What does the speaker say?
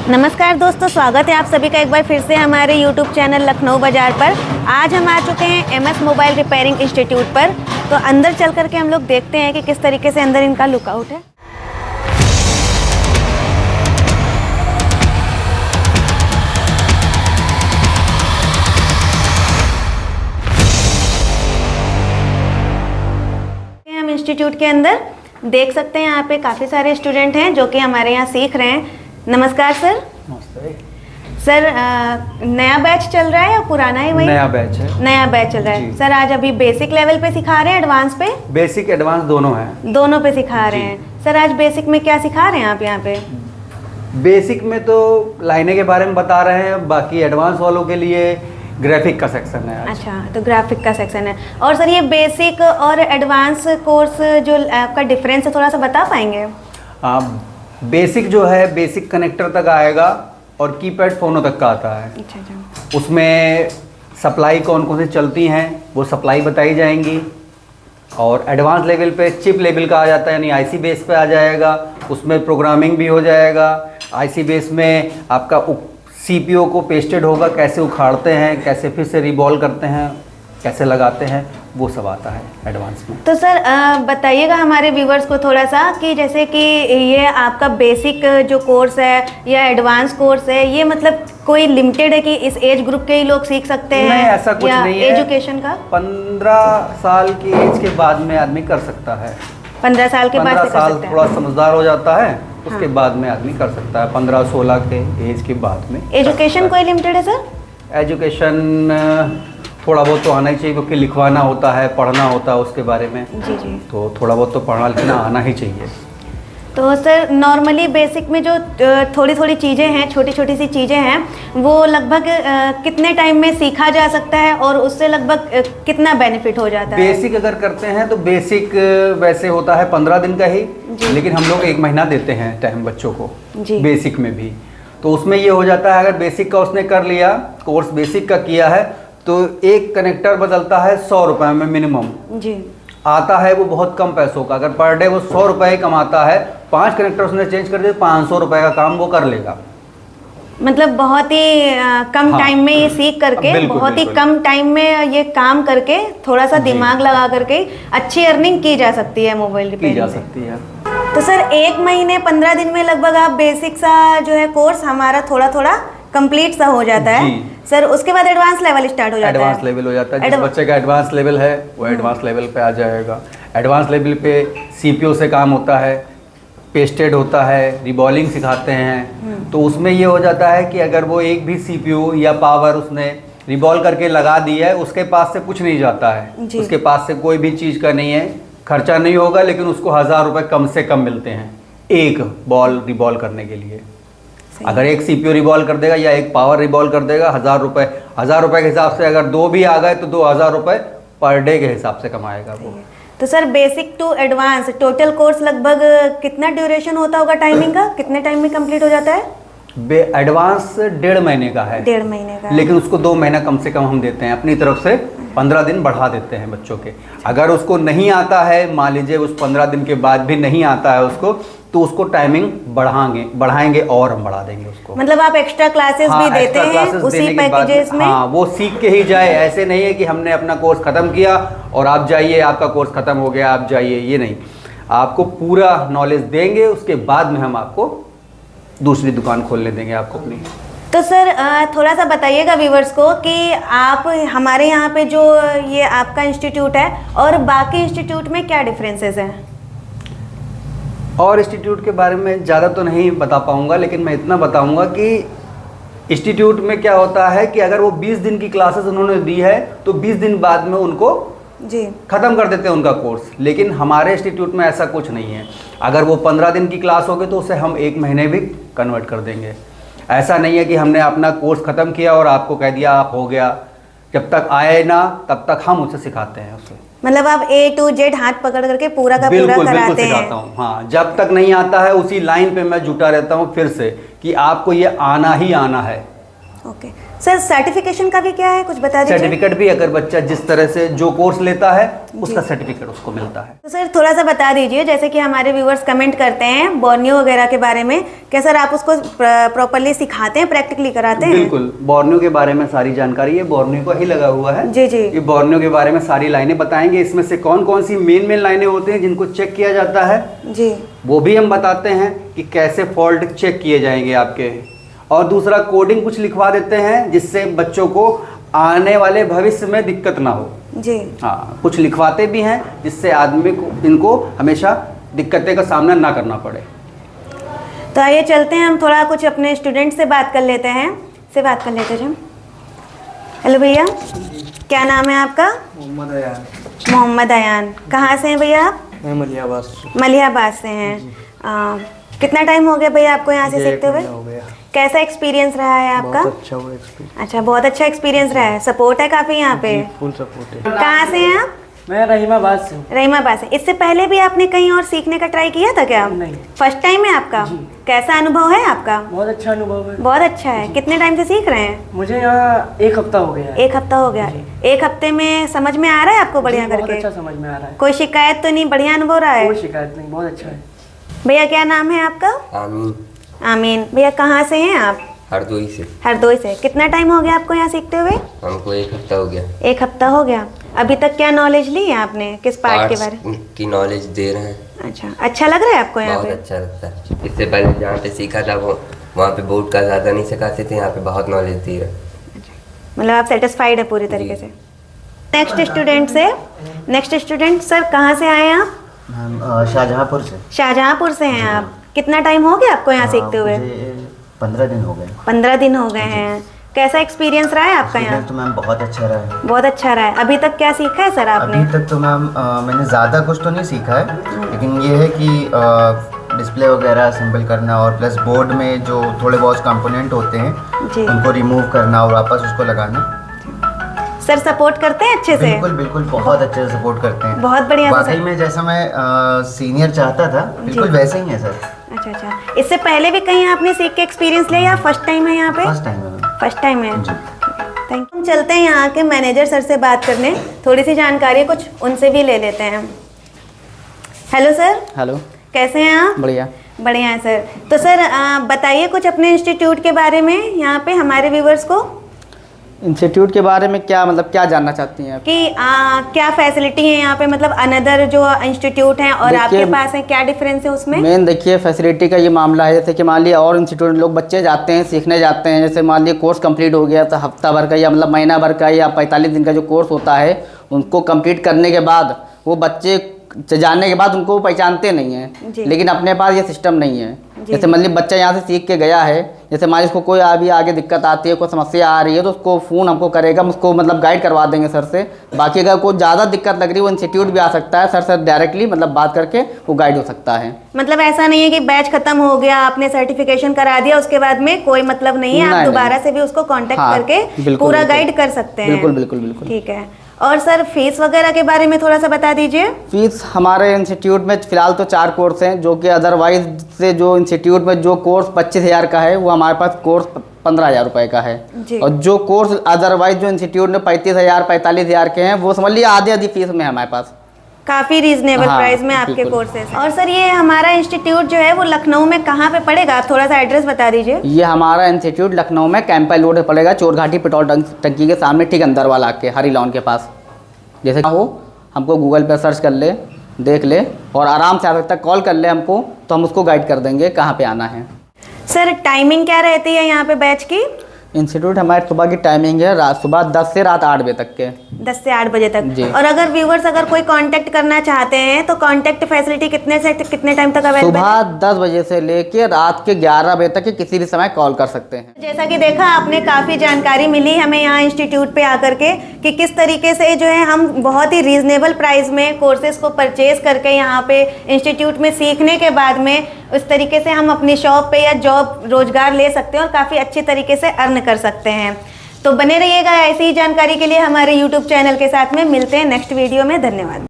नमस्कार दोस्तों, स्वागत है आप सभी का एक बार फिर से हमारे YouTube चैनल लखनऊ बाज़ार पर। आज हम आ चुके हैं MS मोबाइल रिपेयरिंग इंस्टीट्यूट पर। तो अंदर चल करके हम लोग देखते हैं कि किस तरीके से अंदर इनका लुकआउट है। हम इंस्टीट्यूट के अंदर देख सकते हैं, यहाँ पे काफ़ी सारे स्टूडेंट हैं जो कि हमारे यहाँ सीख रहे हैं। नमस्कार सर। नमस्ते सर, नया बैच चल रहा है या पुराना ही? वही नया बैच है। नया बैच चल रहा है। सर आज अभी बेसिक लेवल पे सिखा रहे हैं, एडवांस पे? बेसिक एडवांस दोनों हैं। दोनों पे सिखा रहे हैं। सर आज बेसिक में क्या सिखा रहे हैं आप यहाँ पे? बेसिक में तो लाइनें के बारे में बता रहे हैं, बाकी एडवांस वालों के लिए ग्राफिक का सेक्शन है आज। अच्छा, तो ग्राफिक का सेक्शन है। और सर ये बेसिक और एडवांस कोर्स जो आपका डिफरेंस है, थोड़ा सा बता पाएंगे? बेसिक जो है बेसिक कनेक्टर तक आएगा और कीपैड फ़ोनों तक का आता है। अच्छा। उसमें सप्लाई कौन कौन सी चलती हैं वो सप्लाई बताई जाएंगी। और एडवांस लेवल पे चिप लेवल का आ जाता है, यानी आईसी बेस पे आ जाएगा। उसमें प्रोग्रामिंग भी हो जाएगा। आईसी बेस में आपका सीपीयू को पेस्टेड होगा, कैसे उखाड़ते हैं, कैसे फिर से रिबॉल करते हैं, कैसे लगाते हैं, वो सब आता है एडवांस में। तो सर बताइएगा हमारे व्यूवर्स को थोड़ा सा कि जैसे कि ये आपका बेसिक जो कोर्स है या एडवांस कोर्स है, ये मतलब कोई लिमिटेड है कि इस एज ग्रुप के ही लोग सीख सकते हैं? नहीं, ऐसा कुछ नहीं है। एजुकेशन का 15 साल की एज के बाद में आदमी कर सकता है। 15 साल के बाद से कर 15 साल सकते हैं। थोड़ा समझदार हो जाता है, उसके हाँ। बाद में आदमी कर सकता है। 15-16 के एज के बाद में। एजुकेशन कोई लिमिटेड है सर? एजुकेशन थोड़ा बहुत तो आना ही चाहिए, क्योंकि लिखवाना होता है, पढ़ना होता है उसके बारे में। जी। तो थोड़ा बहुत तो पढ़ना लिखना आना ही चाहिए। तो सर नॉर्मली बेसिक में जो थोड़ी थोड़ी चीज़ें हैं, छोटी छोटी सी चीज़ें हैं, वो लगभग कितने टाइम में सीखा जा सकता है और उससे लगभग कितना बेनिफिट हो जाता है? बेसिक अगर करते हैं तो बेसिक वैसे होता है 15 दिन का ही, लेकिन हम लोग 1 महीना देते हैं टाइम बच्चों को जी। बेसिक में भी। तो उसमें ये हो जाता है, अगर बेसिक का उसने कर लिया, कोर्स बेसिक का किया है, तो एक कनेक्टर बदलता है 100 रुपये में मिनिमम जी। आता है। वो बहुत कम पैसों का, अगर पर डे वो 100 रुपये कमाता है, 5 कनेक्टर उसने चेंज कर दिए, 500 रुपये का काम वो कर लेगा। मतलब बहुत ही कम हाँ। टाइम में ये सीख करके, बिल्कुल, बहुत ही बिल्कुल। कम टाइम में ये काम करके, थोड़ा सा दिमाग लगा करके अच्छी अर्निंग की जा सकती है मोबाइल की रिपेयरिंग जा से। सकती है। तो सर 1 महीने 15 दिन में लगभग आप बेसिक सा जो है कोर्स हमारा थोड़ा थोड़ा कंप्लीट सा हो जाता है जी। सर। उसके बाद एडवांस लेवल स्टार्ट हो जाता है। एडवांस लेवल हो जाता है। जिस बच्चे का एडवांस लेवल है वो एडवांस लेवल पे आ जाएगा। एडवांस लेवल पे सीपीयू से काम होता है, पेस्टेड होता है, रिबॉलिंग सिखाते हैं। तो उसमें ये हो जाता है कि अगर वो एक भी सीपीयू या पावर उसने रिबॉल करके लगा दी है, उसके पास से कुछ नहीं जाता है। उसके पास से कोई भी चीज़ का नहीं है, खर्चा नहीं होगा, लेकिन उसको 1000 रुपये कम से कम मिलते हैं एक बॉल रिबॉल करने के लिए। अगर एक सीपीयू रिबॉल कर देगा या एक पावर रिबॉल कर देगा, 1000 रुपये। 1000 रुपये के हिसाब से अगर 2 भी आ गए तो 2000 रुपये पर डे के हिसाब से कमाएगा वो। तो sir basic to advance total course लगभग कितना ड्यूरेशन होता होगा टाइमिंग का? कितने टाइम में कंप्लीट हो जाता है? एडवांस 1.5 महीने का है। 1.5 महीने का। लेकिन उसको 2 महीना कम से कम हम देते हैं अपनी तरफ से। 15 दिन बढ़ा देते हैं बच्चों के। अगर उसको नहीं आता है, मान लीजिए उस 15 दिन के बाद भी नहीं आता है उसको, तो उसको टाइमिंग बढ़ाएंगे और हम बढ़ा देंगे उसको। मतलब आप एक्स्ट्रा क्लासेस भी देते हैं उसी पैकेजेस में? हाँ, वो सीख के ही जाए। ऐसे नहीं है कि हमने अपना कोर्स ख़त्म किया और आप जाइए, आपका कोर्स ख़त्म हो गया, आप जाइए, ये नहीं। आपको पूरा नॉलेज देंगे, उसके बाद में हम आपको दूसरी दुकान खोलने देंगे आपको अपनी। तो सर थोड़ा सा बताइएगा व्यूवर्स को कि आप हमारे यहाँ पे जो ये आपका इंस्टीट्यूट है और बाकी इंस्टीट्यूट में क्या डिफरेंसेस हैं? और इंस्टीट्यूट के बारे में ज़्यादा तो नहीं बता पाऊँगा, लेकिन मैं इतना बताऊँगा कि इंस्टीट्यूट में क्या होता है कि अगर वो 20 दिन की क्लासेस उन्होंने दी है तो 20 दिन बाद में उनको जी ख़त्म कर देते हैं उनका कोर्स। लेकिन हमारे इंस्टीट्यूट में ऐसा कुछ नहीं है। अगर वो 15 दिन की क्लास होगी तो उसे हम 1 महीने भी कन्वर्ट कर देंगे। ऐसा नहीं है कि हमने अपना कोर्स ख़त्म किया और आपको कह दिया आप हो गया। जब तक आए ना तब तक हम उसे सिखाते हैं उसे। मतलब आप A to Z हाथ पकड़ करके पूरा का पूरा बिल्कुल कराते हैं? सिखाता हूँ। हाँ, जब तक नहीं आता है उसी लाइन पे मैं जुटा रहता हूँ फिर से कि आपको ये आना ही आना है। ओके सर, सर्टिफिकेशन का भी क्या है, कुछ बता दीजिए। सर्टिफिकेट भी अगर बच्चा जिस तरह से जो कोर्स लेता है उसका सर्टिफिकेट उसको मिलता है। तो सर थोड़ा सा बता दीजिए, जैसे कि हमारे व्यूवर्स कमेंट करते हैं बोर्नियो वगैरह के बारे में, क्या सर आप उसको प्रॉपरली सिखाते हैं, प्रैक्टिकली कराते हैं? बिल्कुल, बोर्नियो के बारे में सारी जानकारी है, बोर्नियो को ही लगा हुआ है। जी जी। ये बोर्नियो के बारे में सारी लाइनें बताएंगे, इसमें से कौन कौन सी मेन लाइनें होती हैं जिनको चेक किया जाता है जी, वो भी हम बताते हैं कि कैसे फॉल्ट चेक किए जाएंगे आपके। और दूसरा कोडिंग कुछ लिखवा देते हैं जिससे बच्चों को आने वाले भविष्य में दिक्कत ना हो। जी हाँ, कुछ लिखवाते भी हैं जिससे आदमी को इनको हमेशा दिक्कतें का सामना ना करना पड़े। तो आइए चलते हैं, हम थोड़ा कुछ अपने स्टूडेंट से बात कर लेते हैं। हम हेलो भैया, क्या नाम है आपका? मोहम्मद अयान। मोहम्मद अयान। कहाँ से हैं भैया आप? मैं मलियाबाद से। मलियाबाद से हैं। कितना टाइम हो गया भैया आपको यहाँ से सीखते हुए? हो गया। कैसा एक्सपीरियंस रहा है आपका? बहुत अच्छा हुआ एक्सपीरियंस। अच्छा, बहुत अच्छा एक्सपीरियंस रहा है, सपोर्ट है काफ़ी यहाँ पे? फुल सपोर्ट है। कहाँ से हैं आप? मैं रहीमाबाद से हूँ। रहीमाबाद से। इससे पहले भी आपने कहीं और सीखने का ट्राई किया था क्या? नहीं। फर्स्ट टाइम है आपका? जी। कैसा अनुभव है आपका? बहुत अच्छा अनुभव है। बहुत अच्छा है। कितने टाइम से सीख रहे हैं? मुझे यहाँ 1 हफ्ता हो गया है। 1 हफ्ता हो गया। 1 हफ्ते में समझ में आ रहा है आपको बढ़िया जी, बहुत करके? अच्छा समझ में आ रहा है। कोई शिकायत तो नहीं, बढ़िया अनुभव रहा है? कोई शिकायत नहीं, बहुत अच्छा है। भैया क्या नाम है आपका? आमीन। आमीन। भैया कहाँ से हैं आप? हरदोई से। हरदोई से। कितना टाइम हो गया आपको यहाँ सीखते हुए? हमको 1 हफ्ता हो गया। 1 हफ्ता हो गया। अभी तक क्या नॉलेज ली है आपने, किस पार्ट के बारे में? की नॉलेज दे रहे हैं। अच्छा लग रहा है आपको यहाँ बहुत पे? अच्छा लगता है। इससे पहले जहाँ पे सीखा था वो वहाँ पे बोर्ड का ज़्यादा नहीं सिखाते थे, यहाँ पे बहुत नॉलेज दे रहे हैं। मतलब आप सेटिस्फाइड है पूरी तरीके से? नेक्स्ट स्टूडेंट सर, कहाँ से आए हैं आप? मैम शाहजहाँपुर से। शाहजहाँपुर से हैं आप। कितना टाइम हो गया आपको यहाँ सीखते हुए? मुझे 15 दिन हो गए। 15 दिन हो गए हैं। कैसा एक्सपीरियंस रहा है आपका यहाँ? तो मैम बहुत अच्छा रहा है। बहुत अच्छा रहा है। अभी तक क्या सीखा है सर आपने? अभी तक तो मैम मैंने ज़्यादा कुछ तो नहीं सीखा है, लेकिन ये है कि डिस्प्ले वगैरह असेंबल करना और प्लस बोर्ड में जो थोड़े बहुत कंपोनेंट होते हैं जी। उनको रिमूव करना और वापस उसको लगाना। सर सपोर्ट करते हैं अच्छे से? बिल्कुल बिल्कुल, बहुत अच्छे से सपोर्ट करते हैं। बहुत बढ़िया से वाकई सर। में जैसा मैं सीनियर चाहता था बिल्कुल वैसे ही है सर। अच्छा। इससे पहले भी कहीं आपने सीख के एक्सपीरियंस लिया या फर्स्ट टाइम है यहाँ पे? फर्स्ट टाइम है मैम। फर्स्ट टाइम है। जी। Thank you. हम चलते हैं यहाँ के मैनेजर सर से बात करने, थोड़ी सी जानकारी कुछ उनसे भी ले लेते हैं। Hello sir. हेलो, कैसे हैं आप? बढ़िया। बढ़िया है सर। तो सर बताइए कुछ अपने इंस्टीट्यूट के बारे में यहाँ पे हमारे व्यूवर्स को, इंस्टीट्यूट के बारे में क्या मतलब क्या जानना चाहती हैं आप? कि क्या फैसिलिटी है यहाँ पे, मतलब अनदर जो इंस्टीट्यूट हैं और आपके पास है, क्या डिफरेंस है उसमें? मेन देखिए फैसिलिटी का ये मामला है, जैसे कि मान लिया और इंस्टीट्यूट लोग बच्चे जाते हैं सीखने जाते हैं, जैसे मान लिया कोर्स कंप्लीट हो गया तो हफ्ता भर का या मतलब महीना भर का या 45 दिन का जो कोर्स होता है उनको कंप्लीट करने के बाद वो बच्चे जाने के बाद उनको पहचानते नहीं हैं, लेकिन अपने पास ये सिस्टम नहीं है। जैसे मतलब बच्चा यहाँ से सीख के गया है, जैसे मान इसको कोई अभी आगे दिक्कत आती है, कोई समस्या आ रही है तो उसको फ़ोन हमको करेगा, हम उसको मतलब गाइड करवा देंगे सर से। बाकी अगर कोई ज़्यादा दिक्कत लग रही है वो इंस्टीट्यूट भी आ सकता है, सर से डायरेक्टली मतलब बात करके वो गाइड हो सकता है। मतलब ऐसा नहीं है कि बैच खत्म हो गया, आपने सर्टिफिकेशन करा दिया, उसके बाद में कोई मतलब नहीं है, आप दोबारा से भी उसको कॉन्टेक्ट करके पूरा गाइड कर सकते हैं? बिल्कुल बिल्कुल बिल्कुल। ठीक है। और सर फीस वगैरह के बारे में थोड़ा सा बता दीजिए। फीस हमारे इंस्टीट्यूट में फ़िलहाल तो 4 कोर्स हैं, जो कि अदरवाइज से जो इंस्टीट्यूट में जो कोर्स 25,000 का है वो हमारे पास कोर्स 15,000 रुपये का है। और जो कोर्स अदरवाइज जो इंस्टीट्यूट में 35,000 45,000 के हैं वो समझ लिया आधी फीस में है हमारे पास। काफ़ी रीजनेबल प्राइस में आपके कोर्सेज। और सर ये हमारा इंस्टीट्यूट जो है वो लखनऊ में कहाँ पे पड़ेगा, आप थोड़ा सा एड्रेस बता दीजिए। ये हमारा इंस्टीट्यूट लखनऊ में कैंपल रोड पे पड़ेगा, चोरघाटी पेट्रोल टंकी के सामने ठीक अंदर वाला के हरी लॉन के पास। जैसे हो हमको गूगल पे सर्च कर ले, देख ले और आराम से आ सकता, कॉल कर ले हमको तो हम उसको गाइड कर देंगे कहाँ पे आना है। सर टाइमिंग क्या रहती है यहाँ पे बैच की? इंस्टीट्यूट हमारे सुबह की टाइमिंग है सुबह 10 से रात 8 बजे तक के। 10 से 8 बजे तक। और अगर व्यूवर्स अगर कोई कांटेक्ट करना चाहते हैं तो कांटेक्ट फैसिलिटी कितने से कितने टाइम तक अवेलेबल है? सुबह 10 बजे से लेके रात के 11 बजे तक के किसी भी समय कॉल कर सकते हैं। जैसा कि देखा आपने, काफ़ी जानकारी मिली हमें यहाँ इंस्टीट्यूट पे आकर के कि किस तरीके से जो है हम बहुत ही रीजनेबल प्राइस में कोर्सेज को परचेज करके यहाँ पे इंस्टीट्यूट में सीखने के बाद में उस तरीके से हम अपनी शॉप पे या जॉब रोजगार ले सकते हैं और काफ़ी अच्छी तरीके से अर्न कर सकते हैं। तो बने रहिएगा ऐसी ही जानकारी के लिए हमारे YouTube चैनल के साथ में। मिलते हैं नेक्स्ट वीडियो में। धन्यवाद।